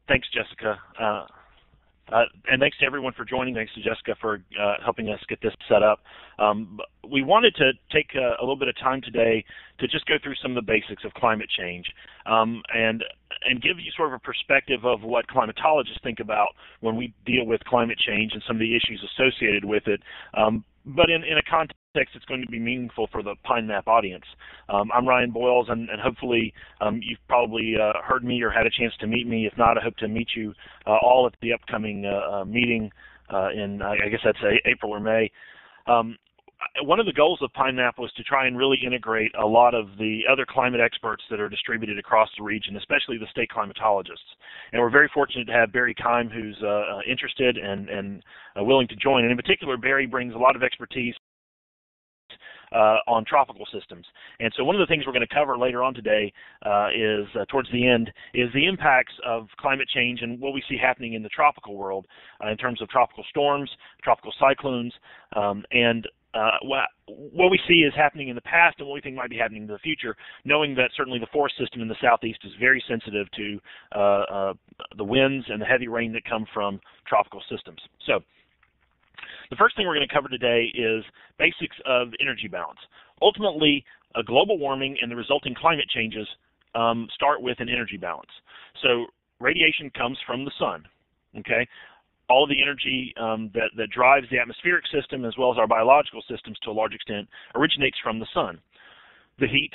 Thanks, Jessica. And thanks to everyone for joining. Thanks to Jessica for helping us get this set up. We wanted to take a little bit of time today to just go through some of the basics of climate change and give you sort of a perspective of what climatologists think about when we deal with climate change and some of the issues associated with it. But in a context it's going to be meaningful for the PINEMAP audience. I'm Ryan Boyles, and hopefully you've probably heard me or had a chance to meet me. If not, I hope to meet you all at the upcoming meeting in, I guess that's April or May. One of the goals of PINEMAP was to try and really integrate a lot of the other climate experts that are distributed across the region, especially the state climatologists. And we're very fortunate to have Barry Keim, who's interested and willing to join. And in particular, Barry brings a lot of expertise on tropical systems. And so one of the things we're going to cover later on today is, towards the end, is the impacts of climate change and what we see happening in the tropical world in terms of tropical storms, tropical cyclones, and what we see is happening in the past and what we think might be happening in the future, knowing that certainly the forest system in the southeast is very sensitive to the winds and the heavy rain that come from tropical systems. So the first thing we're going to cover today is basics of energy balance. Ultimately, global warming and the resulting climate changes start with an energy balance. So radiation comes from the sun, okay? All of the energy that drives the atmospheric system as well as our biological systems to a large extent originates from the sun. The heat,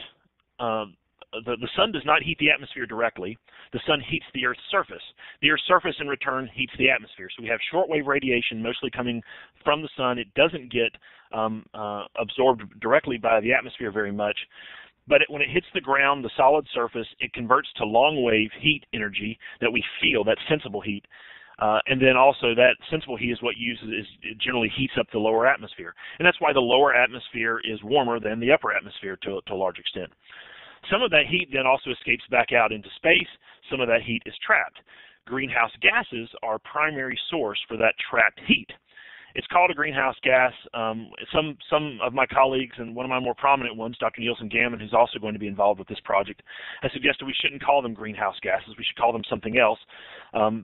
the sun does not heat the atmosphere directly. The sun heats the Earth's surface. The Earth's surface in return heats the atmosphere. So we have shortwave radiation mostly coming from the sun. It doesn't get absorbed directly by the atmosphere very much. But when it hits the ground, the solid surface, it converts to long-wave heat energy that we feel, that sensible heat. And then also that sensible heat is what it generally heats up the lower atmosphere. And that's why the lower atmosphere is warmer than the upper atmosphere to a large extent. Some of that heat then also escapes back out into space. Some of that heat is trapped. Greenhouse gases are a primary source for that trapped heat. It's called a greenhouse gas. Some of my colleagues, and one of my more prominent ones, Dr. Nielsen Gammon, who's also going to be involved with this project, has suggested we shouldn't call them greenhouse gases. We should call them something else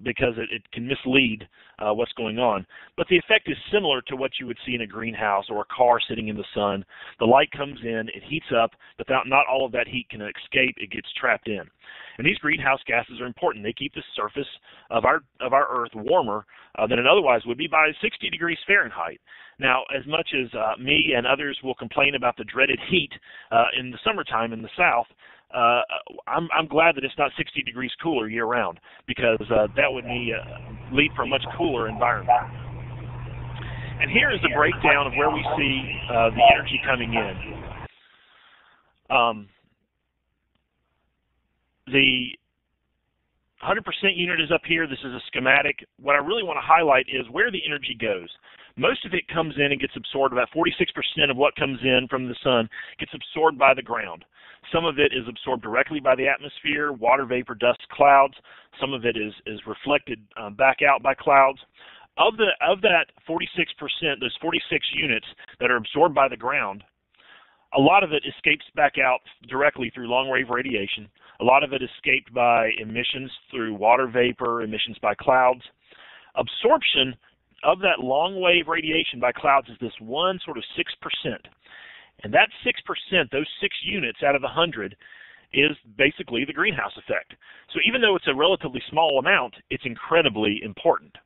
because it can mislead what's going on. But the effect is similar to what you would see in a greenhouse or a car sitting in the sun. The light comes in, it heats up, but not all of that heat can escape. It gets trapped in. And these greenhouse gases are important. They keep the surface of our Earth warmer than it otherwise would be by 60 degrees Fahrenheit. Now, as much as me and others will complain about the dreaded heat in the summertime in the South, I'm glad that it's not 60 degrees cooler year-round, because that would lead for a much cooler environment. And here is the breakdown of where we see the energy coming in. The 100% unit is up here. This is a schematic. What I really want to highlight is where the energy goes. Most of it comes in and gets absorbed. About 46% of what comes in from the sun gets absorbed by the ground. Some of it is absorbed directly by the atmosphere, water vapor, dust, clouds. Some of it is reflected back out by clouds. Of that 46%, those 46 units that are absorbed by the ground, a lot of it escapes back out directly through long-wave radiation. A lot of it escaped by emissions through water vapor, emissions by clouds. Absorption of that long-wave radiation by clouds is this one sort of 6%. And that 6%, those 6 units out of 100, is basically the greenhouse effect. So even though it's a relatively small amount, it's incredibly important.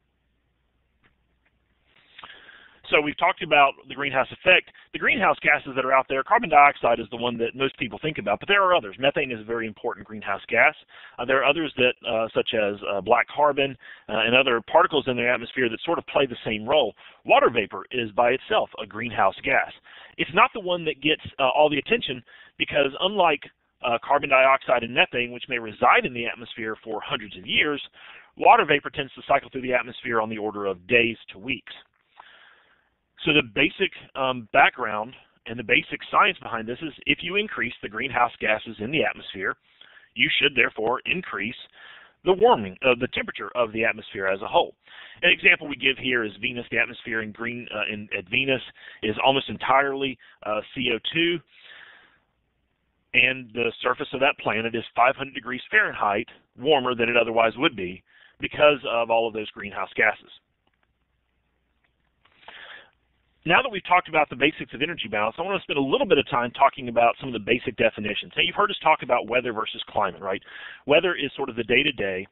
So we've talked about the greenhouse effect. The greenhouse gases that are out there, carbon dioxide is the one that most people think about, but there are others. Methane is a very important greenhouse gas. There are others that, such as black carbon and other particles in the atmosphere that sort of play the same role. Water vapor is by itself a greenhouse gas. It's not the one that gets all the attention because unlike carbon dioxide and methane, which may reside in the atmosphere for hundreds of years, water vapor tends to cycle through the atmosphere on the order of days to weeks. So the basic background and the basic science behind this is if you increase the greenhouse gases in the atmosphere, you should therefore increase the warming of the temperature of the atmosphere as a whole. An example we give here is Venus. The atmosphere at Venus is almost entirely CO2. and the surface of that planet is 500 degrees Fahrenheit warmer than it otherwise would be because of all of those greenhouse gases. Now that we've talked about the basics of energy balance, I want to spend a little bit of time talking about some of the basic definitions. Now, you've heard us talk about weather versus climate, right? Weather is sort of the day-to-day.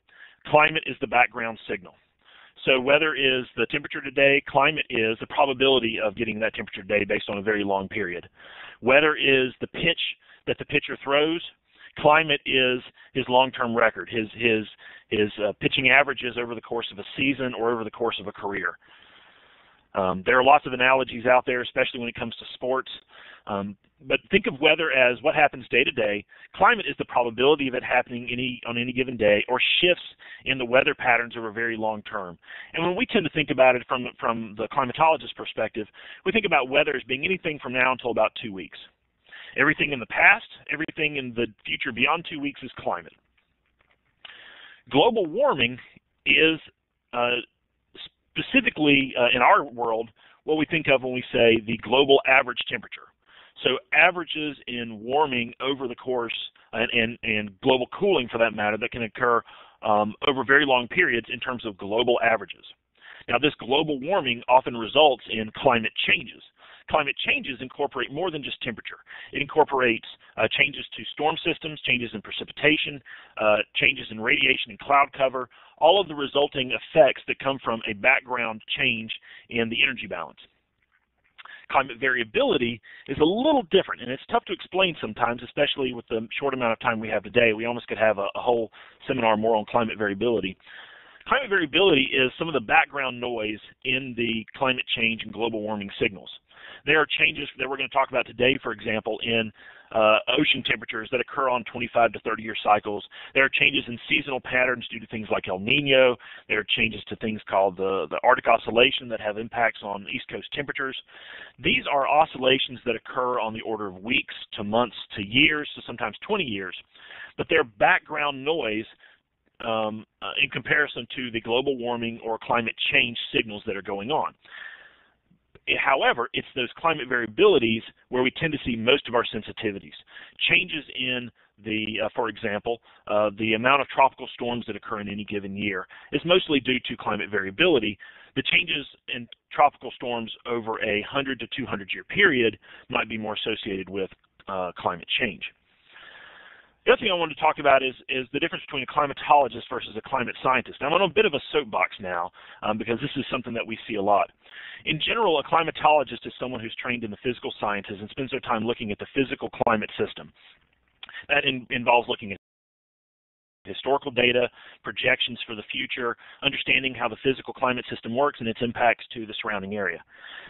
Climate is the background signal. So weather is the temperature today. Climate is the probability of getting that temperature today based on a very long period. Weather is the pitch that the pitcher throws. Climate is his long-term record, his pitching averages over the course of a season or over the course of a career. There are lots of analogies out there, especially when it comes to sports. But think of weather as what happens day to day. Climate is the probability of it happening on any given day, or shifts in the weather patterns over very long term. And when we tend to think about it from the climatologist perspective, we think about weather as being anything from now until about 2 weeks. Everything in the past, everything in the future beyond 2 weeks is climate. Global warming is specifically in our world what we think of when we say the global average temperature. So averages in warming over the course and global cooling, for that matter, that can occur over very long periods in terms of global averages. Now, this global warming often results in climate changes. Climate changes incorporate more than just temperature. It incorporates changes to storm systems, changes in precipitation, changes in radiation and cloud cover, all of the resulting effects that come from a background change in the energy balance. Climate variability is a little different, and it's tough to explain sometimes, especially with the short amount of time we have today. We almost could have a whole seminar more on climate variability. Climate variability is some of the background noise in the climate change and global warming signals. There are changes that we're going to talk about today, for example, in ocean temperatures that occur on 25 to 30-year cycles. There are changes in seasonal patterns due to things like El Nino. There are changes to things called the Arctic Oscillation that have impacts on East Coast temperatures. These are oscillations that occur on the order of weeks to months to years to sometimes 20 years, but they're background noise in comparison to the global warming or climate change signals that are going on. However, it's those climate variabilities where we tend to see most of our sensitivities. Changes in for example, the amount of tropical storms that occur in any given year is mostly due to climate variability. The changes in tropical storms over a 100 to 200 year period might be more associated with climate change. The other thing I wanted to talk about is the difference between a climatologist versus a climate scientist. I'm on a bit of a soapbox now because this is something that we see a lot. In general, a climatologist is someone who's trained in the physical sciences and spends their time looking at the physical climate system. That involves looking at historical data, projections for the future, understanding how the physical climate system works and its impacts to the surrounding area.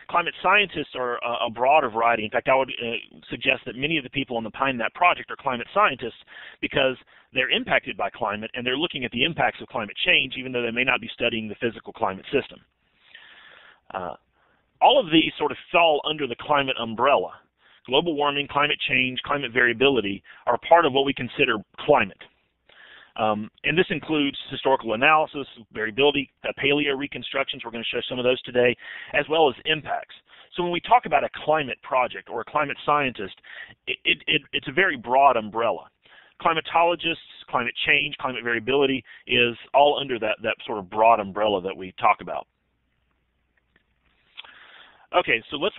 Climate scientists are a broader variety. In fact, I would suggest that many of the people on the PINEMAP project are climate scientists because they're impacted by climate and they're looking at the impacts of climate change even though they may not be studying the physical climate system. All of these sort of fall under the climate umbrella. Global warming, climate change, climate variability are part of what we consider climate. And this includes historical analysis, variability, paleo reconstructions. We're going to show some of those today, as well as impacts. So when we talk about a climate project or a climate scientist, it's a very broad umbrella. Climatologists, climate change, climate variability is all under that sort of broad umbrella that we talk about. Okay, so let's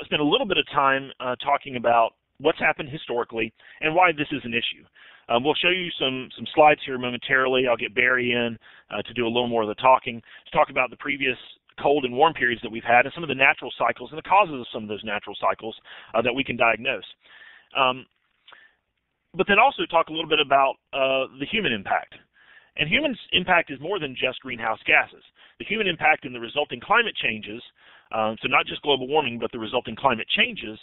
spend a little bit of time talking about what's happened historically and why this is an issue. We'll show you some slides here momentarily. I'll get Barry in to do a little more of the talking, to talk about the previous cold and warm periods that we've had and some of the natural cycles and the causes of some of those natural cycles that we can diagnose. But then also talk a little bit about the human impact. And human impact is more than just greenhouse gases. The human impact and the resulting climate changes, so not just global warming, but the resulting climate changes,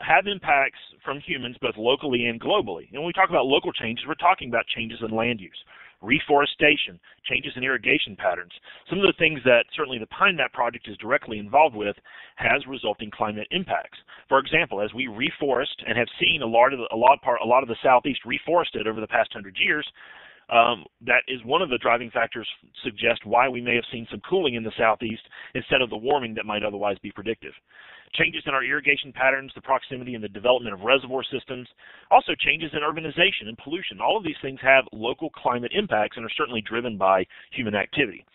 have impacts from humans both locally and globally. And when we talk about local changes, we're talking about changes in land use, reforestation, changes in irrigation patterns. Some of the things that certainly the PINEMAP project is directly involved with has resulting climate impacts. For example, as we reforest and have seen a lot of the Southeast reforested over the past 100 years, that is one of the driving factors suggest why we may have seen some cooling in the Southeast instead of the warming that might otherwise be predictive. changes in our irrigation patterns, the proximity and the development of reservoir systems, also changes in urbanization and pollution. All of these things have local climate impacts and are certainly driven by human activity.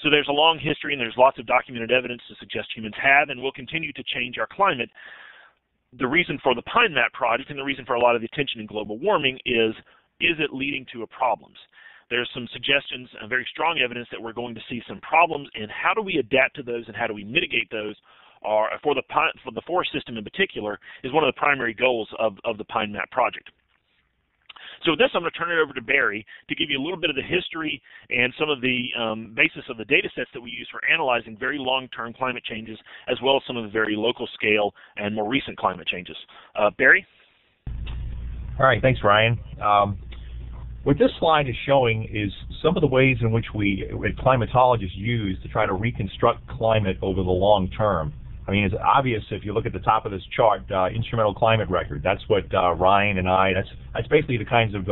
So there's a long history and there's lots of documented evidence to suggest humans have and will continue to change our climate. The reason for the PINEMAP project and the reason for a lot of the attention in global warming is it leading to problems? There's some suggestions and very strong evidence that we're going to see some problems, and how do we adapt to those and how do we mitigate those for the forest system in particular is one of the primary goals of the PINEMAP project. So with this, I'm going to turn it over to Barry to give you a little bit of the history and some of the basis of the data sets that we use for analyzing very long-term climate changes, as well as some of the very local scale and more recent climate changes. Barry? All right, thanks, Ryan. What this slide is showing is some of the ways in which climatologists use to try to reconstruct climate over the long term. I mean, it's obvious if you look at the top of this chart, instrumental climate record. That's what Ryan and that's basically the kinds of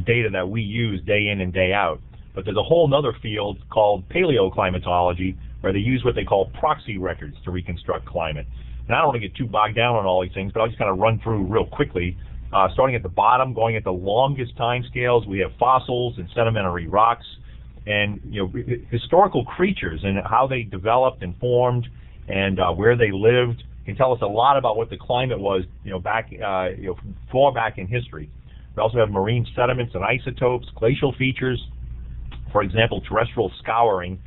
data that we use day in and day out. But there's a whole other field called paleoclimatology, where they use what they call proxy records to reconstruct climate. And I don't want to get too bogged down on all these things, but I'll just kind of run through real quickly. Starting at the bottom, going at the longest time scales, we have fossils and sedimentary rocks, and historical creatures and how they developed and formed, and where they lived can tell us a lot about what the climate was, far back in history. We also have marine sediments and isotopes, glacial features, for example, terrestrial scouring.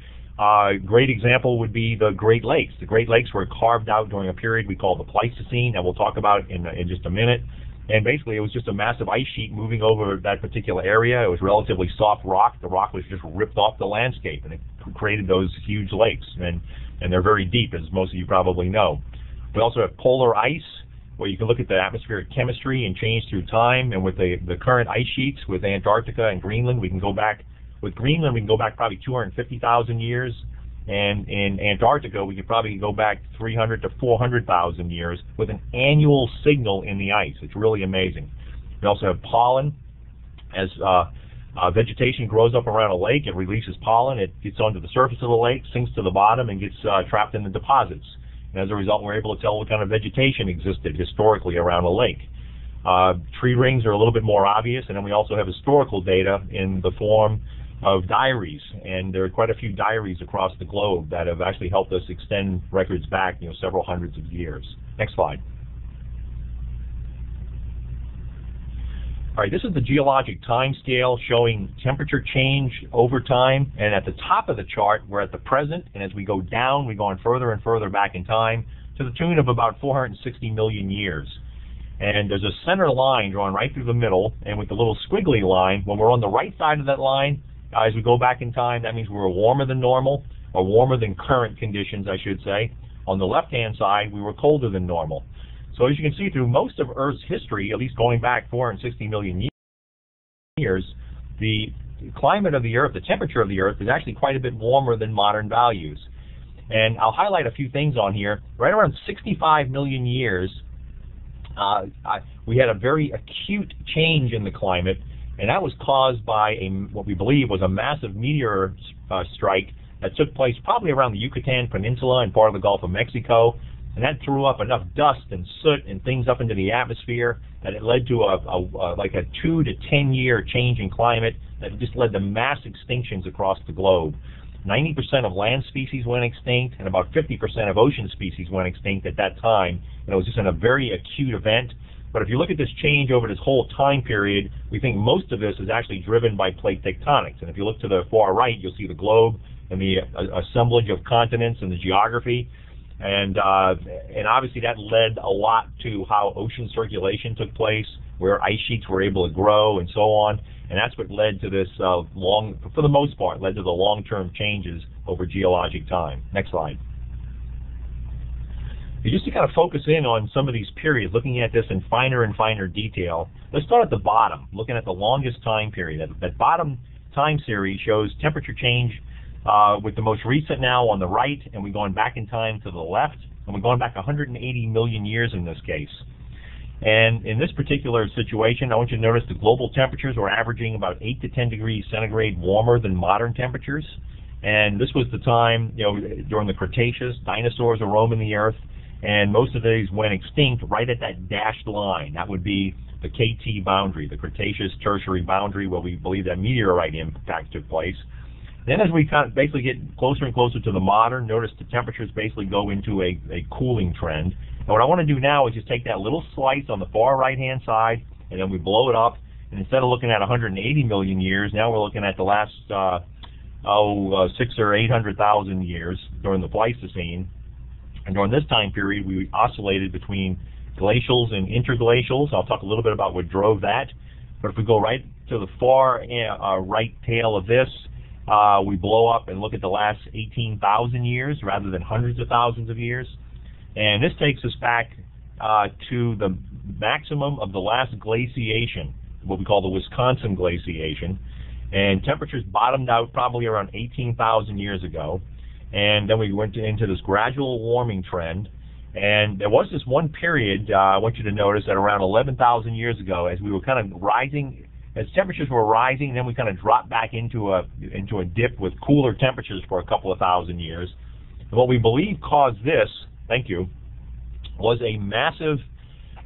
Great example would be the Great Lakes. The Great Lakes were carved out during a period we call the Pleistocene, that we'll talk about in just a minute. And basically, it was just a massive ice sheet moving over that particular area. It was relatively soft rock. The rock was just ripped off the landscape, and it created those huge lakes. And they're very deep, as most of you probably know. We also have polar ice, where you can look at the atmospheric chemistry and change through time. And with the current ice sheets with Antarctica and Greenland, we can go back. With Greenland, we can go back probably 250,000 years. And in Antarctica, we could probably go back 300 to 400,000 years with an annual signal in the ice. It's really amazing. We also have pollen. As vegetation grows up around a lake, it releases pollen. It gets onto the surface of the lake, sinks to the bottom, and gets trapped in the deposits. And as a result, we're able to tell what kind of vegetation existed historically around a lake. Tree rings are a little bit more obvious, and then we also have historical data in the form of diaries, and there are quite a few diaries across the globe that have actually helped us extend records back, several hundreds of years. Next slide. All right, this is the geologic time scale showing temperature change over time, and at the top of the chart, we're at the present, and as we go down, we're going further and further back in time to the tune of about 460 million years. And there's a center line drawn right through the middle, and with the little squiggly line, when we're on the right side of that line, as we go back in time, that means we were warmer than normal, or warmer than current conditions, I should say. On the left-hand side, we were colder than normal. So as you can see, through most of Earth's history, at least going back 460 million years, the climate of the Earth, the temperature of the Earth, is actually quite a bit warmer than modern values. And I'll highlight a few things on here. Right around 65 million years, we had a very acute change in the climate, and that was caused by what we believe was a massive meteor strike that took place probably around the Yucatan Peninsula and part of the Gulf of Mexico. And that threw up enough dust and soot and things up into the atmosphere that it led to like a 2 to 10 year change in climate that just led to mass extinctions across the globe. 90% of land species went extinct, and about 50% of ocean species went extinct at that time. And it was just a very acute event. But if you look at this change over this whole time period, we think most of this is actually driven by plate tectonics. And if you look to the far right, you'll see the globe and the assemblage of continents and the geography. And obviously that led a lot to how ocean circulation took place, where ice sheets were able to grow and so on. And that's what led to this for the most part, led to the long-term changes over geologic time. Next slide. Just to kind of focus in on some of these periods, looking at this in finer and finer detail, let's start at the bottom, looking at the longest time period. That bottom time series shows temperature change with the most recent now on the right, and we're going back in time to the left, and we're going back 180 million years in this case. And in this particular situation, I want you to notice the global temperatures were averaging about 8 to 10 degrees centigrade warmer than modern temperatures. And this was the time, during the Cretaceous, dinosaurs were roaming the earth. and most of these went extinct right at that dashed line. That would be the KT boundary, the Cretaceous-Tertiary boundary, where we believe that meteorite impact took place. Then as we kind of basically get closer and closer to the modern, notice the temperatures basically go into a cooling trend. And what I want to do now is just take that little slice on the far right-hand side, and then we blow it up. And instead of looking at 180 million years, now we're looking at the last 600,000 or 800,000 years during the Pleistocene. And during this time period, we oscillated between glacials and interglacials. I'll talk a little bit about what drove that. But if we go right to the far right tail of this, we blow up and look at the last 18,000 years rather than hundreds of thousands of years. And this takes us back to the maximum of the last glaciation, what we call the Wisconsin glaciation. And temperatures bottomed out probably around 18,000 years ago. And then we went into this gradual warming trend. And there was this one period, I want you to notice, at around 11,000 years ago, as we were kind of rising, as temperatures were rising, then we kind of dropped back into a dip with cooler temperatures for a couple of thousand years. And what we believe caused this, thank you, was a massive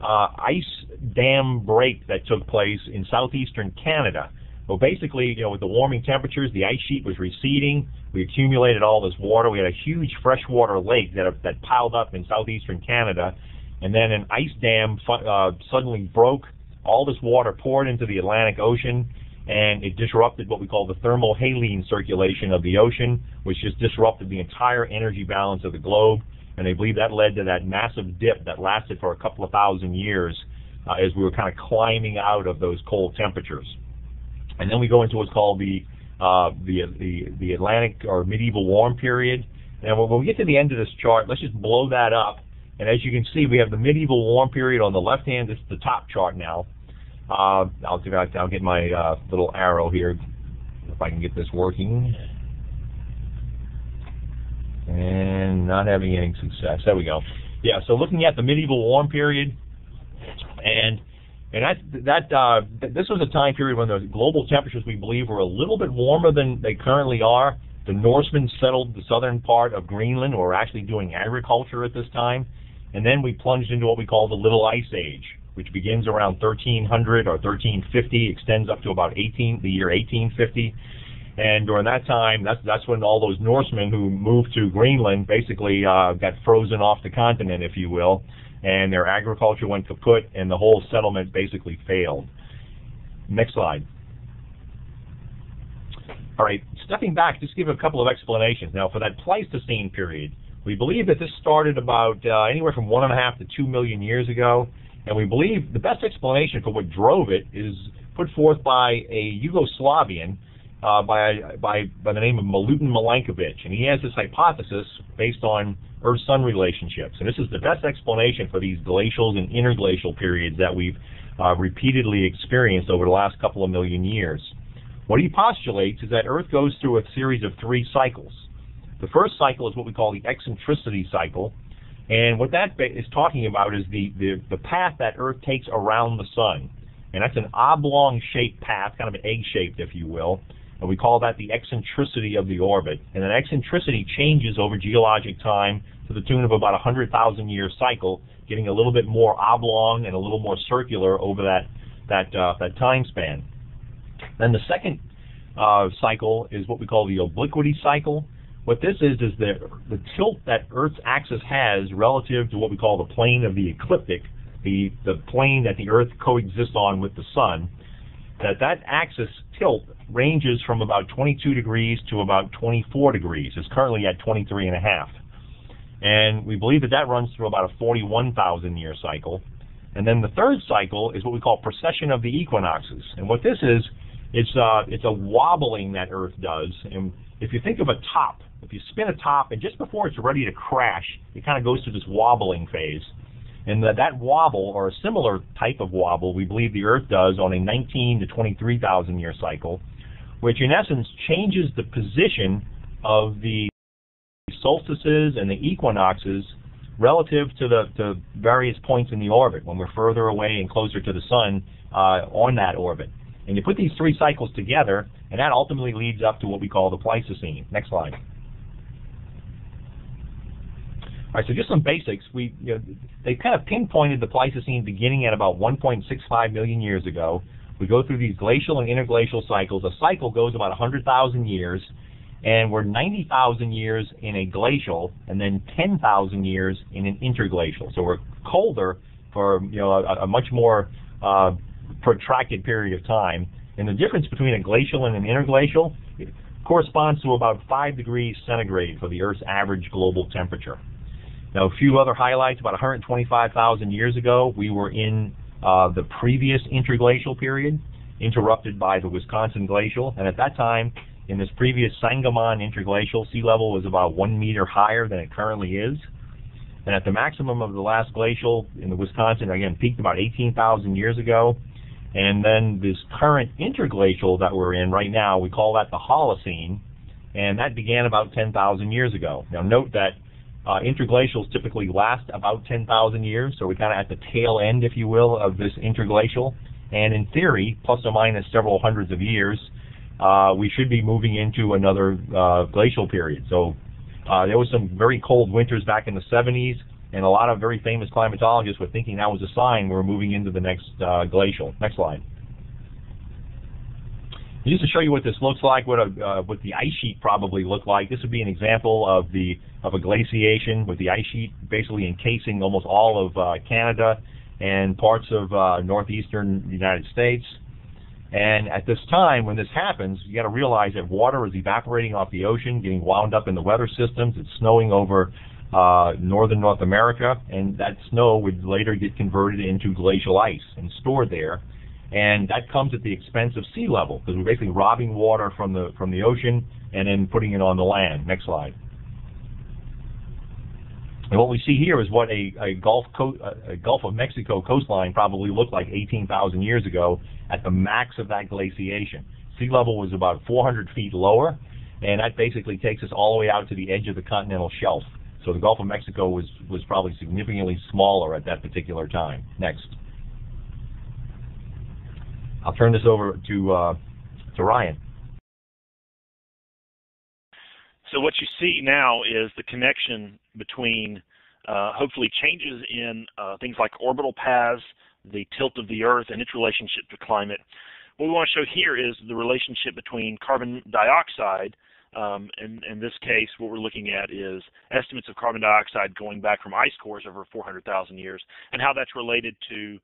ice dam break that took place in southeastern Canada. Well, basically, with the warming temperatures, the ice sheet was receding. We accumulated all this water. We had a huge freshwater lake that piled up in southeastern Canada, and then an ice dam suddenly broke. All this water poured into the Atlantic Ocean, and it disrupted what we call the thermohaline circulation of the ocean, which just disrupted the entire energy balance of the globe. And they believe that led to that massive dip that lasted for a couple of thousand years as we were kind of climbing out of those cold temperatures. And then we go into what's called the Atlantic or medieval warm period. And when we get to the end of this chart, let's just blow that up. And as you can see, we have the medieval warm period on the left hand. This is the top chart now. I'll get my little arrow here, if I can get this working. And not having any success. There we go. Yeah, so looking at the medieval warm period, and this was a time period when the global temperatures, we believe, were a little bit warmer than they currently are. The Norsemen settled the southern part of Greenland, or were actually doing agriculture at this time. And then we plunged into what we call the Little Ice Age, which begins around 1300 or 1350, extends up to about the year 1850. And during that time, that's when all those Norsemen who moved to Greenland basically got frozen off the continent, if you will, and their agriculture went kaput, and the whole settlement basically failed. Next slide. All right, stepping back, just give a couple of explanations. Now, for that Pleistocene period, we believe that this started about anywhere from 1.5 to 2 million years ago, and we believe the best explanation for what drove it is put forth by a Yugoslavian by the name of Milankovitch, and he has this hypothesis based on Earth-Sun relationships. And this is the best explanation for these glacials and interglacial periods that we've repeatedly experienced over the last couple of million years. What he postulates is that Earth goes through a series of 3 cycles. The first cycle is what we call the eccentricity cycle, and what that is talking about is the path that Earth takes around the Sun. And that's an oblong-shaped path, kind of an egg-shaped, if you will. And we call that the eccentricity of the orbit. And an eccentricity changes over geologic time to the tune of about a 100,000-year cycle, getting a little bit more oblong and a little more circular over that time span. Then the second cycle is what we call the obliquity cycle. What this is the tilt that Earth's axis has relative to what we call the plane of the ecliptic, the plane that the Earth coexists on with the Sun. That axis tilt ranges from about 22 degrees to about 24 degrees. It's currently at 23.5. And we believe that runs through about a 41,000-year cycle. And then the third cycle is what we call precession of the equinoxes. And what this is, it's a wobbling that Earth does. And if you think of a top, if you spin a top, and just before it's ready to crash, it kind of goes through this wobbling phase. And that wobble, or a similar type of wobble, we believe the Earth does on a 19 to 23,000 year cycle, which in essence changes the position of the solstices and the equinoxes relative to the various points in the orbit when we're further away and closer to the Sun on that orbit. And you put these 3 cycles together, and that ultimately leads up to what we call the Pleistocene. Next slide. All right, so just some basics. They kind of pinpointed the Pleistocene beginning at about 1.65 million years ago. We go through these glacial and interglacial cycles. A cycle goes about 100,000 years, and we're 90,000 years in a glacial, and then 10,000 years in an interglacial. So we're colder for a much more protracted period of time. And the difference between a glacial and an interglacial corresponds to about 5 degrees centigrade for the Earth's average global temperature. Now, a few other highlights. About 125,000 years ago, we were in the previous interglacial period, interrupted by the Wisconsin Glacial. And at that time, in this previous Sangamon interglacial, sea level was about 1 meter higher than it currently is. And at the maximum of the last glacial in the Wisconsin, again, peaked about 18,000 years ago. And then this current interglacial that we're in right now, we call that the Holocene, and that began about 10,000 years ago. Now, note that interglacials typically last about 10,000 years, so we're kind of at the tail end, if you will, of this interglacial. And in theory, plus or minus several hundreds of years, we should be moving into another glacial period. So there was some very cold winters back in the 70s, and a lot of very famous climatologists were thinking that was a sign we were moving into the next glacial. Next slide. Just to show you what this looks like, what the ice sheet probably looked like, this would be an example of a glaciation with the ice sheet basically encasing almost all of Canada and parts of northeastern United States. And at this time, when this happens, you got to realize that water is evaporating off the ocean, getting wound up in the weather systems. It's snowing over northern North America, and that snow would later get converted into glacial ice and stored there. And that comes at the expense of sea level, because we're basically robbing water from the ocean and then putting it on the land. Next slide. And what we see here is what a Gulf of Mexico coastline probably looked like 18,000 years ago at the max of that glaciation. Sea level was about 400 feet lower, and that basically takes us all the way out to the edge of the continental shelf. So the Gulf of Mexico was probably significantly smaller at that particular time. Next. I'll turn this over to Ryan. So what you see now is the connection between hopefully changes in things like orbital paths, the tilt of the Earth, and its relationship to climate. What we want to show here is the relationship between carbon dioxide. In this case, what we're looking at is estimates of carbon dioxide going back from ice cores over 400,000 years, and how that's related to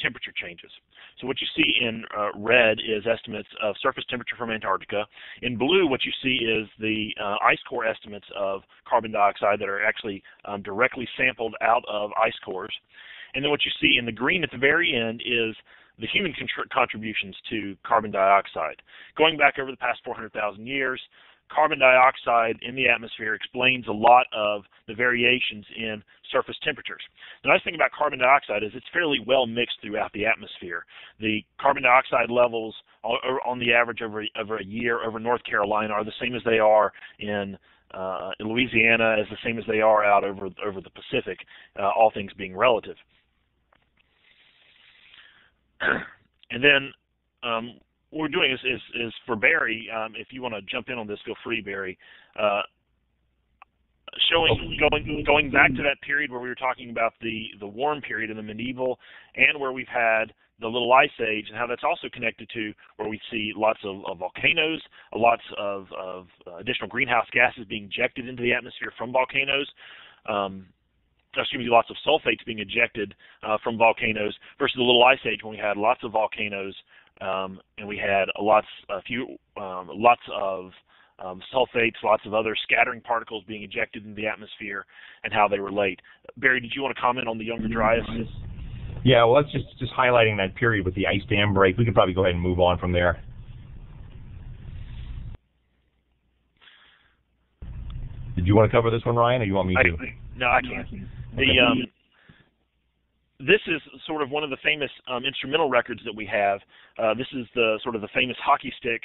temperature changes. So what you see in red is estimates of surface temperature from Antarctica. In blue, what you see is the ice core estimates of carbon dioxide that are actually directly sampled out of ice cores. And then what you see in the green at the very end is the human contributions to carbon dioxide. Going back over the past 400,000 years, carbon dioxide in the atmosphere explains a lot of the variations in surface temperatures. The nice thing about carbon dioxide is it's fairly well mixed throughout the atmosphere. The carbon dioxide levels on the average over a year over North Carolina are the same as they are in Louisiana, as the same as they are out over the Pacific, all things being relative. And then what we're doing is for Barry, if you want to jump in on this, feel free, Barry. Going back to that period where we were talking about the warm period in the medieval, and where we've had the Little Ice Age, and how that's also connected to where we see lots of volcanoes, lots of additional greenhouse gases being injected into the atmosphere from volcanoes. Lots of sulfates being ejected from volcanoes, versus the Little Ice Age when we had lots of volcanoes and we had lots of sulfates, lots of other scattering particles being ejected into the atmosphere, and how they relate. Barry, did you want to comment on the Younger Dryas? Yeah, well, that's just highlighting that period with the ice dam break. We could probably go ahead and move on from there. Did you want to cover this one, Ryan, or you want me to? No, I can't. This is sort of one of the famous instrumental records that we have. This is the sort of the famous hockey stick.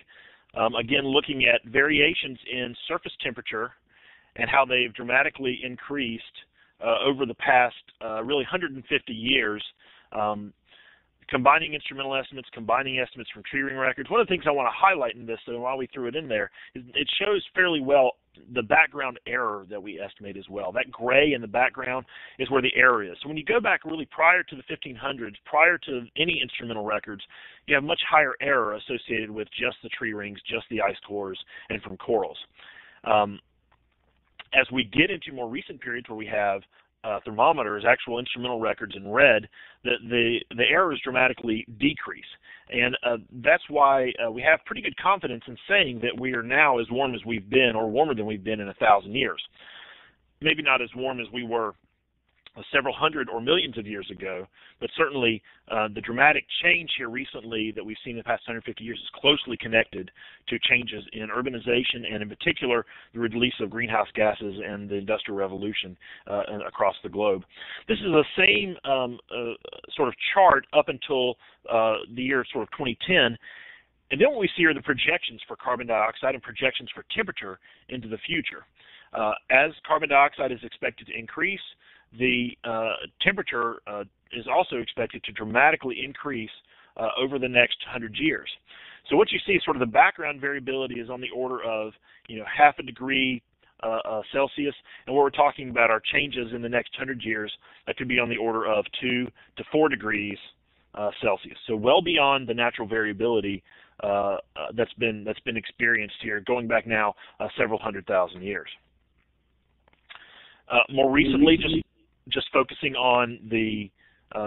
Again, looking at variations in surface temperature and how they've dramatically increased over the past really 150 years. Combining instrumental estimates, combining estimates from tree ring records. One of the things I want to highlight in this, and while we threw it in there, is it shows fairly well the background error that we estimate as well. That gray in the background is where the error is. So when you go back really prior to the 1500s, prior to any instrumental records, you have much higher error associated with just the tree rings, just the ice cores, and from corals. As we get into more recent periods where we have thermometers, actual instrumental records in red, the errors dramatically decrease. And that's why we have pretty good confidence in saying that we are now as warm as we've been, or warmer than we've been in 1,000 years. Maybe not as warm as we were several hundred or millions of years ago, but certainly the dramatic change here recently that we've seen in the past 150 years is closely connected to changes in urbanization and in particular the release of greenhouse gases and the Industrial Revolution across the globe. This is the same sort of chart up until the year sort of 2010. And then what we see are the projections for carbon dioxide and projections for temperature into the future. As carbon dioxide is expected to increase, the temperature is also expected to dramatically increase over the next 100 years. So what you see is sort of the background variability is on the order of half a degree Celsius, and what we're talking about are changes in the next 100 years that could be on the order of 2 to 4 degrees Celsius. So well beyond the natural variability that's been experienced here, going back now several 100,000 years. More recently, just focusing on the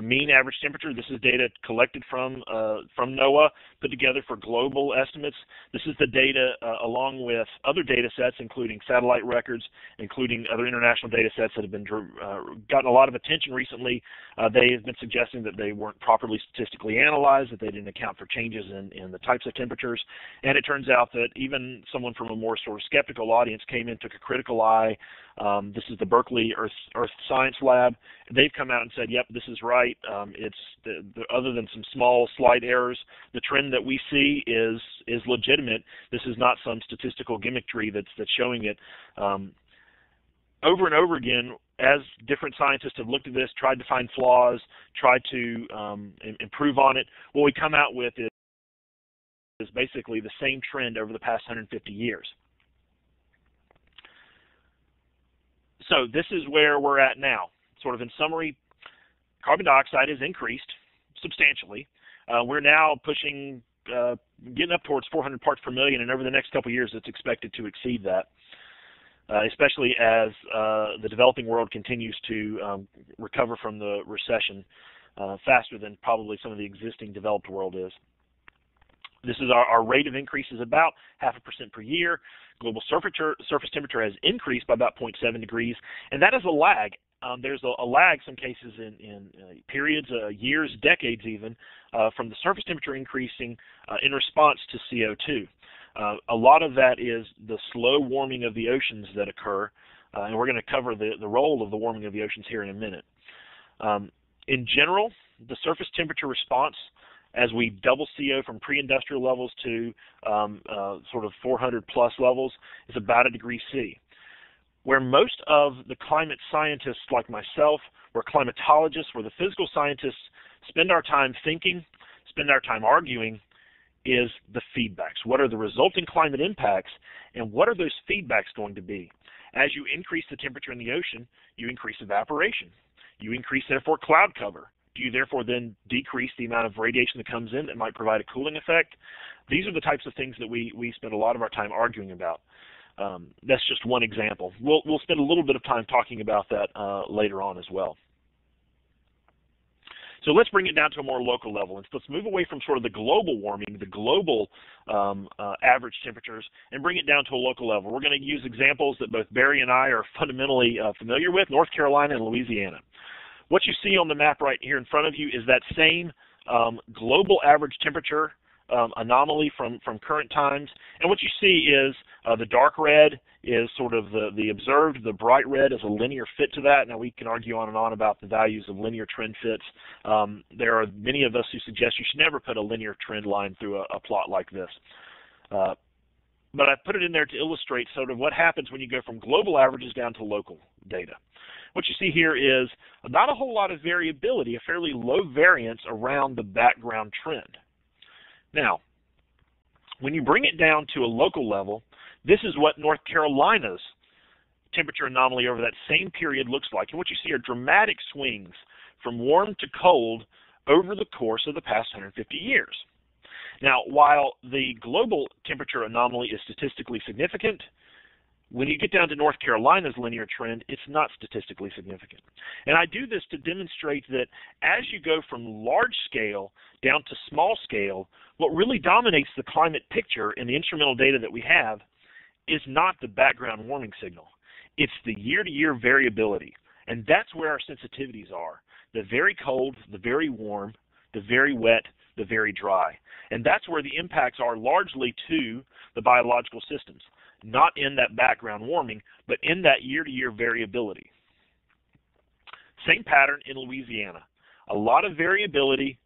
mean average temperature. This is data collected from NOAA, put together for global estimates. This is the data along with other data sets, including satellite records, including other international data sets that have been gotten a lot of attention recently. They have been suggesting that they weren't properly statistically analyzed, that they didn't account for changes in the types of temperatures. And it turns out that even someone from a more sort of skeptical audience came in, took a critical eye. This is the Berkeley Earth Science Lab. They've come out and said, yep, this is right. It's other than some small slight errors, the trend that we see is legitimate. This is not some statistical gimmickry that's showing it. Over and over again, as different scientists have looked at this, tried to find flaws, tried to improve on it, what we come out with is basically the same trend over the past 150 years. So this is where we're at now. Sort of in summary, carbon dioxide has increased substantially. We're now pushing, getting up towards 400 parts per million, and over the next couple of years it's expected to exceed that, especially as the developing world continues to recover from the recession faster than probably some of the existing developed world is. This is our rate of increase is about 0.5% per year. Global surface temperature has increased by about 0.7 degrees, and that is a lag. There's a lag, some cases in periods, years, decades even, from the surface temperature increasing in response to CO2. A lot of that is the slow warming of the oceans that occur, and we're going to cover the role of the warming of the oceans here in a minute. In general, the surface temperature response as we double CO from pre-industrial levels to sort of 400 plus levels is about 1 degree C. Where most of the climate scientists like myself, where climatologists, where the physical scientists spend our time thinking, spend our time arguing, is the feedbacks. What are the resulting climate impacts, and what are those feedbacks going to be? As you increase the temperature in the ocean, you increase evaporation. You increase, therefore, cloud cover. Do you therefore then decrease the amount of radiation that comes in that might provide a cooling effect? These are the types of things that we spend a lot of our time arguing about. That's just one example. We'll spend a little bit of time talking about that later on as well. So let's bring it down to a more local level, and let's move away from sort of the global warming, the global average temperatures, and bring it down to a local level. We're going to use examples that both Barry and I are fundamentally familiar with, North Carolina and Louisiana. What you see on the map right here in front of you is that same global average temperature anomaly from current times. And what you see is the dark red is sort of the observed, the bright red is a linear fit to that. Now we can argue on and on about the values of linear trend fits. There are many of us who suggest you should never put a linear trend line through a plot like this. But I put it in there to illustrate sort of what happens when you go from global averages down to local data. What you see here is not a whole lot of variability, a fairly low variance around the background trend. Now, when you bring it down to a local level, This is what North Carolina's temperature anomaly over that same period looks like. And what you see are dramatic swings from warm to cold over the course of the past 150 years. Now, while the global temperature anomaly is statistically significant, when you get down to North Carolina's linear trend, it's not statistically significant. And I do this to demonstrate that as you go from large scale down to small scale, what really dominates the climate picture in the instrumental data that we have is not the background warming signal. It's the year-to-year variability. And that's where our sensitivities are. The very cold, the very warm, the very wet, the very dry. And that's where the impacts are largely to the biological systems, not in that background warming, but in that year-to-year variability. Same pattern in Louisiana. A lot of variability,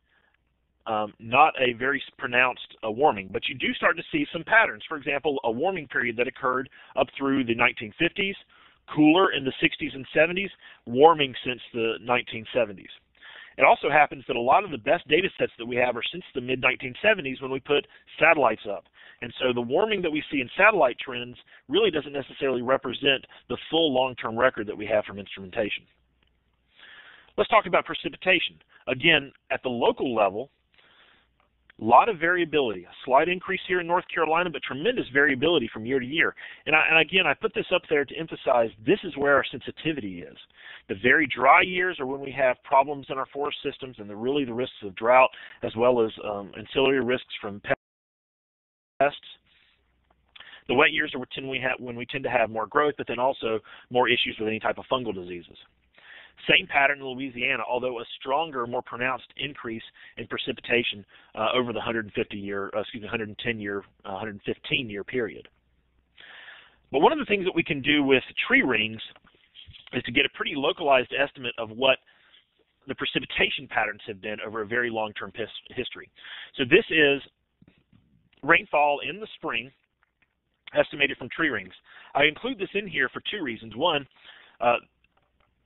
not a very pronounced warming, but you do start to see some patterns. For example, a warming period that occurred up through the 1950s, cooler in the 60s and 70s, warming since the 1970s. It also happens that a lot of the best data sets that we have are since the mid-1970s when we put satellites up. And so the warming that we see in satellite trends really doesn't necessarily represent the full long-term record that we have from instrumentation. Let's talk about precipitation. Again, at the local level, a lot of variability. A slight increase here in North Carolina, but tremendous variability from year to year. And again, I put this up there to emphasize this is where our sensitivity is. The very dry years are when we have problems in our forest systems and really the risks of drought, as well as ancillary risks from pests. The wet years are when we tend to have more growth, but then also more issues with any type of fungal diseases. Same pattern in Louisiana, although a stronger, more pronounced increase in precipitation over the 115-year period. But one of the things that we can do with tree rings is to get a pretty localized estimate of what the precipitation patterns have been over a very long-term history. So this is rainfall in the spring estimated from tree rings. I include this in here for two reasons. One,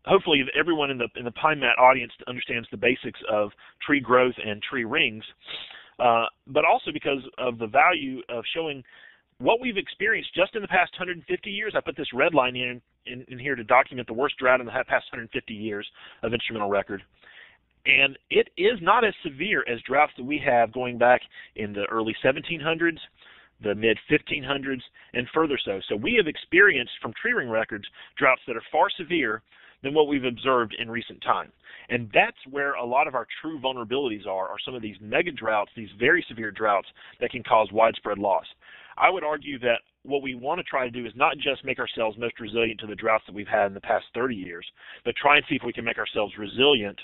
hopefully everyone in the PINEMAP audience understands the basics of tree growth and tree rings, but also because of the value of showing what we've experienced just in the past 150 years. I put this red line in here to document the worst drought in the past 150 years of instrumental record. And it is not as severe as droughts that we have going back in the early 1700s, the mid-1500s, and further so. So we have experienced from tree ring records droughts that are far severe than what we've observed in recent time. And that's where a lot of our true vulnerabilities are some of these mega droughts, these very severe droughts that can cause widespread loss. I would argue that what we want to try to do is not just make ourselves most resilient to the droughts that we've had in the past 30 years, but try and see if we can make ourselves resilient,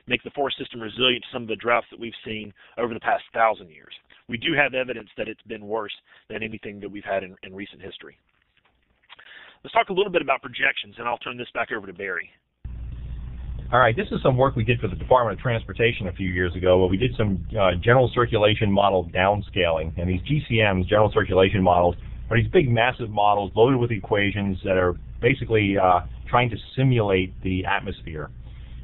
make the forest system resilient to some of the droughts that we've seen over the past 1,000 years. We do have evidence that it's been worse than anything that we've had in recent history. Let's talk a little bit about projections, and I'll turn this back over to Barry. All right, this is some work we did for the Department of Transportation a few years ago, where we did some general circulation model downscaling. And these GCMs, general circulation models, are these big, massive models loaded with equations that are basically trying to simulate the atmosphere.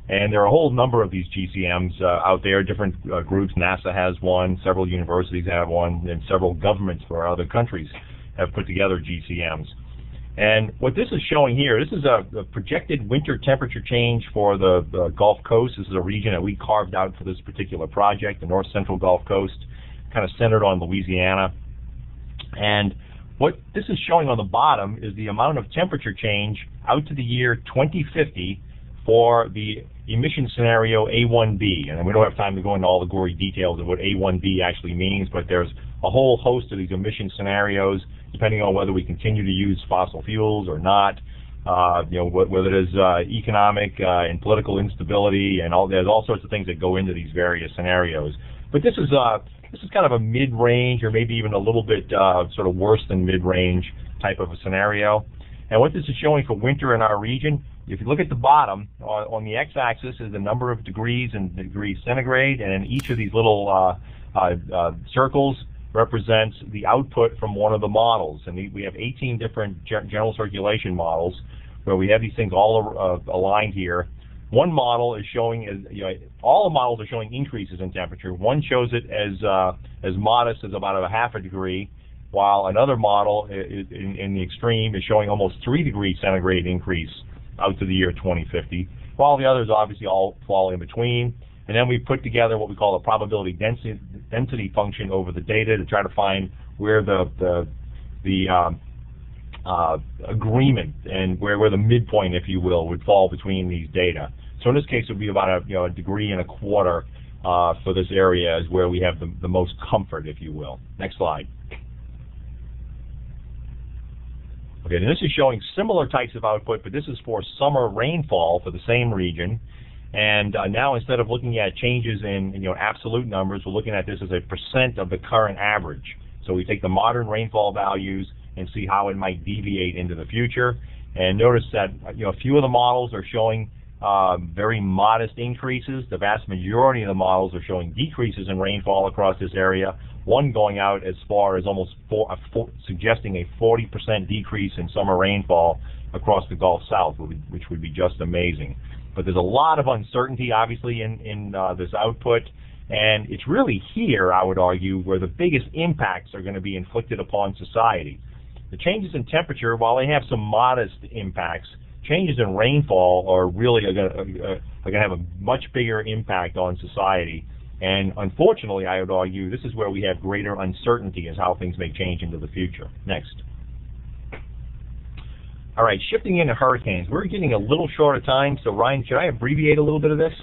And there are a whole number of these GCMs out there, different groups. NASA has one, several universities have one, and several governments for other countries have put together GCMs. And what this is showing here, this is a projected winter temperature change for the Gulf Coast. This is a region that we carved out for this particular project, the north central Gulf Coast, kind of centered on Louisiana. And what this is showing on the bottom is the amount of temperature change out to the year 2050 for the emission scenario A1B. And we don't have time to go into all the gory details of what A1B actually means, but there's a whole host of these emission scenarios, depending on whether we continue to use fossil fuels or not, whether there's economic and political instability, and there's all sorts of things that go into these various scenarios. But this is kind of a mid-range, or maybe even a little bit sort of worse than mid-range type of a scenario. And what this is showing for winter in our region, if you look at the bottom, on the x-axis is the number of degrees in degrees centigrade, and in each of these little circles represents the output from one of the models. And we have 18 different general circulation models where we have these things all aligned here. One model is showing, all the models are showing increases in temperature. One shows it as modest as about a half a degree. while another model in the extreme is showing almost 3 degrees centigrade increase out to the year 2050, while the others obviously all fall in between. And then we put together what we call a probability density function over the data to try to find where the agreement and where the midpoint, if you will, would fall between these data. So in this case, it would be about a degree and a quarter for this area is where we have the most comfort, if you will. Next slide. Okay, and this is showing similar types of output, but this is for summer rainfall for the same region. And now instead of looking at changes in absolute numbers, we're looking at this as a percent of the current average. So we take the modern rainfall values and see how it might deviate into the future. And notice that a few of the models are showing very modest increases. The vast majority of the models are showing decreases in rainfall across this area. One going out as far as almost suggesting a 40% decrease in summer rainfall across the Gulf South, which would be just amazing. But there's a lot of uncertainty, obviously, in this output, and it's really here, I would argue, where the biggest impacts are going to be inflicted upon society. The changes in temperature, while they have some modest impacts, changes in rainfall are really going to have a much bigger impact on society. And unfortunately, I would argue, this is where we have greater uncertainty as how things may change into the future. Next. All right, shifting into hurricanes. We're getting a little short of time, so Ryan, should I abbreviate a little bit of this?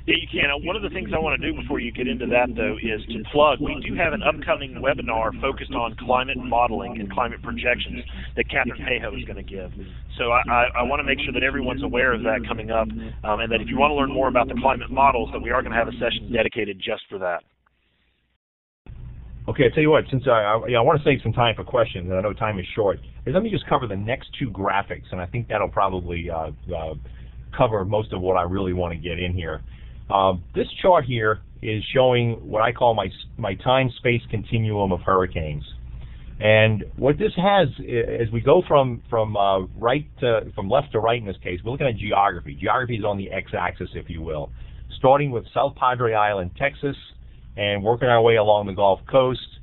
Yeah, you can. One of the things I want to do before you get into that, though, is to plug. We do have an upcoming webinar focused on climate modeling and climate projections that Catherine Hayhoe is going to give. So I want to make sure that everyone's aware of that coming up, and that if you want to learn more about the climate models, that we are going to have a session dedicated just for that. Okay, I'll tell you what, since I want to save some time for questions, and I know time is short, let me just cover the next two graphics, and I think that'll probably cover most of what I really want to get in here. This chart here is showing what I call my time-space continuum of hurricanes. And what this has, as we go from left to right in this case, we're looking at geography. Geography is on the x-axis, if you will, starting with South Padre Island, Texas, and working our way along the Gulf Coast.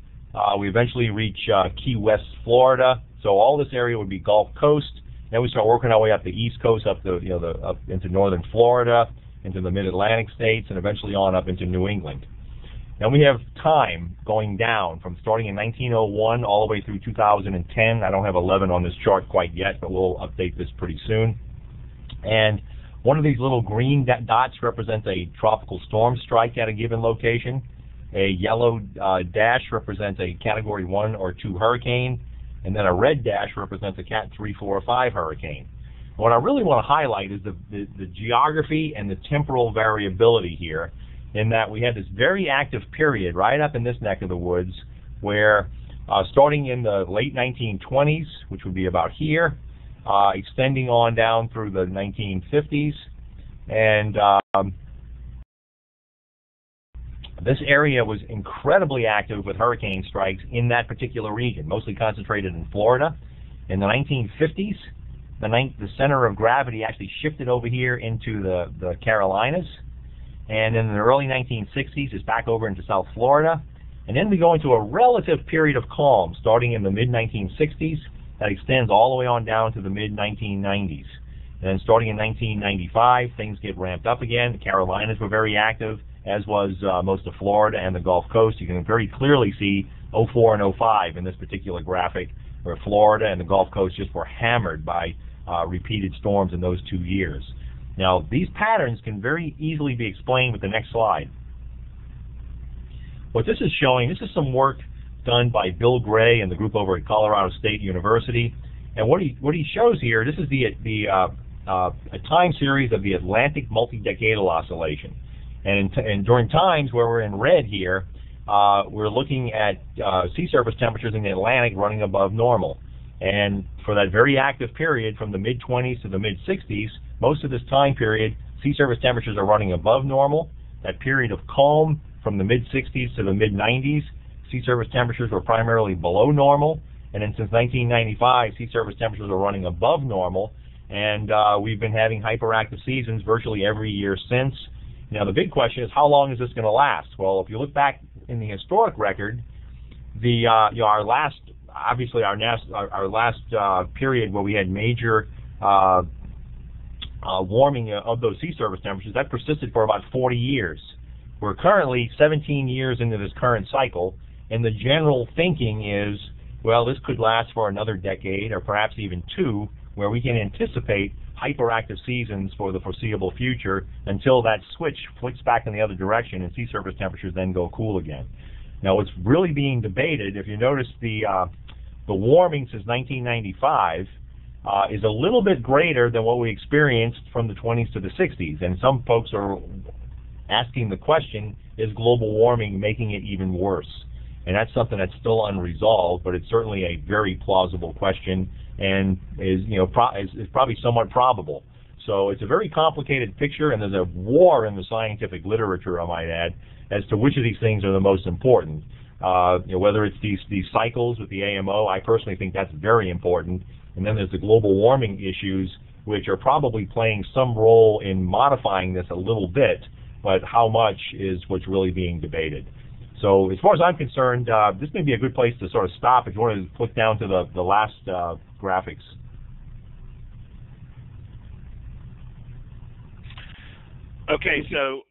We eventually reach Key West, Florida. So all this area would be Gulf Coast. Then we start working our way up the East Coast, up into northern Florida, into the mid-Atlantic states, and eventually on up into New England. Then we have time going down from starting in 1901 all the way through 2010. I don't have 11 on this chart quite yet, but we'll update this pretty soon. And one of these little green dots represents a tropical storm strike at a given location. A yellow dash represents a Category 1 or 2 hurricane, and then a red dash represents a Cat 3, 4, or 5 hurricane. What I really want to highlight is the geography and the temporal variability here, in that we had this very active period right up in this neck of the woods where starting in the late 1920s, which would be about here, extending on down through the 1950s, and this area was incredibly active with hurricane strikes in that particular region, mostly concentrated in Florida. In the 1950s, the center of gravity actually shifted over here into the Carolinas, and in the early 1960s it's back over into South Florida, and then we go into a relative period of calm starting in the mid-1960s that extends all the way on down to the mid-1990s. And then starting in 1995, things get ramped up again. The Carolinas were very active, as was most of Florida and the Gulf Coast. You can very clearly see 04 and 05 in this particular graphic, where Florida and the Gulf Coast just were hammered by repeated storms in those 2 years. Now, these patterns can very easily be explained with the next slide. What this is showing, this is some work done by Bill Gray and the group over at Colorado State University. And what he shows here, this is a time series of the Atlantic multi-decadal oscillation. And during times where we're in red here, we're looking at sea surface temperatures in the Atlantic running above normal. And for that very active period from the mid-20s to the mid-60s, most of this time period, sea surface temperatures are running above normal. That period of calm from the mid-60s to the mid-90s, sea surface temperatures were primarily below normal. And then since 1995, sea surface temperatures are running above normal. And we've been having hyperactive seasons virtually every year since. Now, the big question is, how long is this going to last? Well, if you look back in the historic record, our last obviously our last period where we had major warming of those sea surface temperatures, that persisted for about 40 years. We're currently 17 years into this current cycle, and the general thinking is, well, this could last for another decade or perhaps even two, where we can anticipate hyperactive seasons for the foreseeable future until that switch flicks back in the other direction and sea surface temperatures then go cool again. Now, what's really being debated, if you notice the warming since 1995 is a little bit greater than what we experienced from the 20s to the 60s, and some folks are asking the question, is global warming making it even worse? And that's something that's still unresolved, but it's certainly a very plausible question and is probably somewhat probable. So it's a very complicated picture, and there's a war in the scientific literature, I might add, as to which of these things are the most important. Whether it's these cycles with the AMO, I personally think that's very important. And then there's the global warming issues, which are probably playing some role in modifying this a little bit, but how much is what's really being debated. So as far as I'm concerned, this may be a good place to sort of stop if you want to click down to the last graphics. Okay, so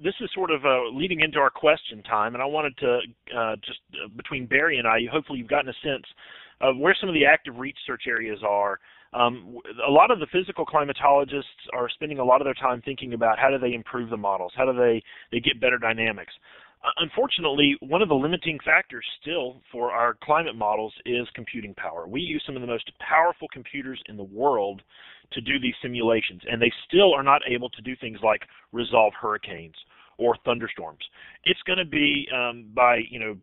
this is sort of leading into our question time, and I wanted to just between Barry and I, hopefully you've gotten a sense of where some of the active research areas are. A lot of the physical climatologists are spending a lot of their time thinking about how do they improve the models, how do they get better dynamics. Unfortunately, one of the limiting factors still for our climate models is computing power. We use some of the most powerful computers in the world to do these simulations, and they still are not able to do things like resolve hurricanes or thunderstorms. It's going to be by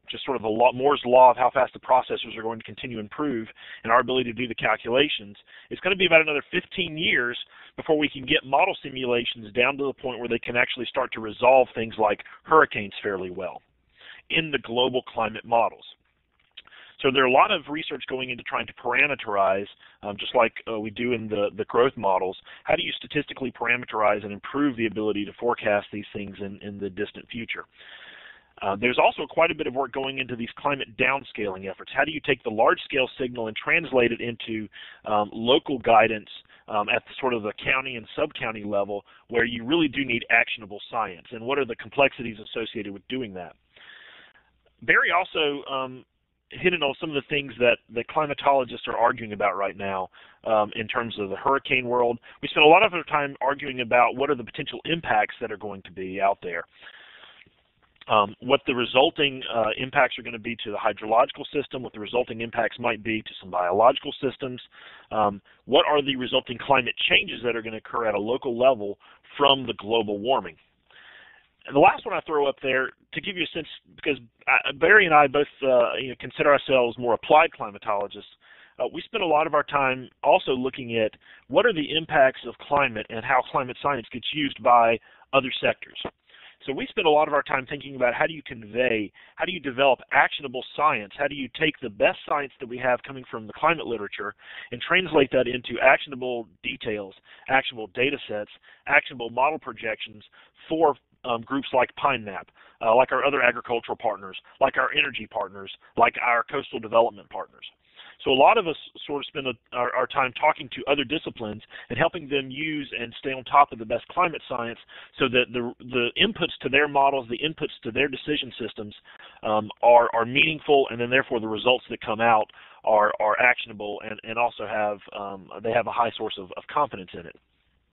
just sort of Moore's law of how fast the processors are going to continue to improve and our ability to do the calculations. It's going to be about another 15 years before we can get model simulations down to the point where they can actually start to resolve things like hurricanes fairly well in the global climate models. So there are a lot of research going into trying to parameterize, just like we do in the growth models. How do you statistically parameterize and improve the ability to forecast these things in the distant future? There's also quite a bit of work going into these climate downscaling efforts. How do you take the large-scale signal and translate it into local guidance at the sort of the county and sub-county level where you really do need actionable science? And what are the complexities associated with doing that? Barry also hitting on some of the things that the climatologists are arguing about right now in terms of the hurricane world. We spent a lot of our time arguing about what are the potential impacts that are going to be out there. What the resulting impacts are going to be to the hydrological system, what the resulting impacts might be to some biological systems, what are the resulting climate changes that are going to occur at a local level from the global warming. And the last one I throw up there to give you a sense, because Barry and I both consider ourselves more applied climatologists, we spend a lot of our time also looking at what are the impacts of climate and how climate science gets used by other sectors. So we spend a lot of our time thinking about how do you develop actionable science, how do you take the best science that we have coming from the climate literature and translate that into actionable details, actionable data sets, actionable model projections for groups like PINEMAP, like our other agricultural partners, like our energy partners, like our coastal development partners. So a lot of us sort of spend our time talking to other disciplines and helping them use and stay on top of the best climate science so that the inputs to their models, the inputs to their decision systems are meaningful, and then therefore the results that come out are actionable and also have they have a high source of confidence in it.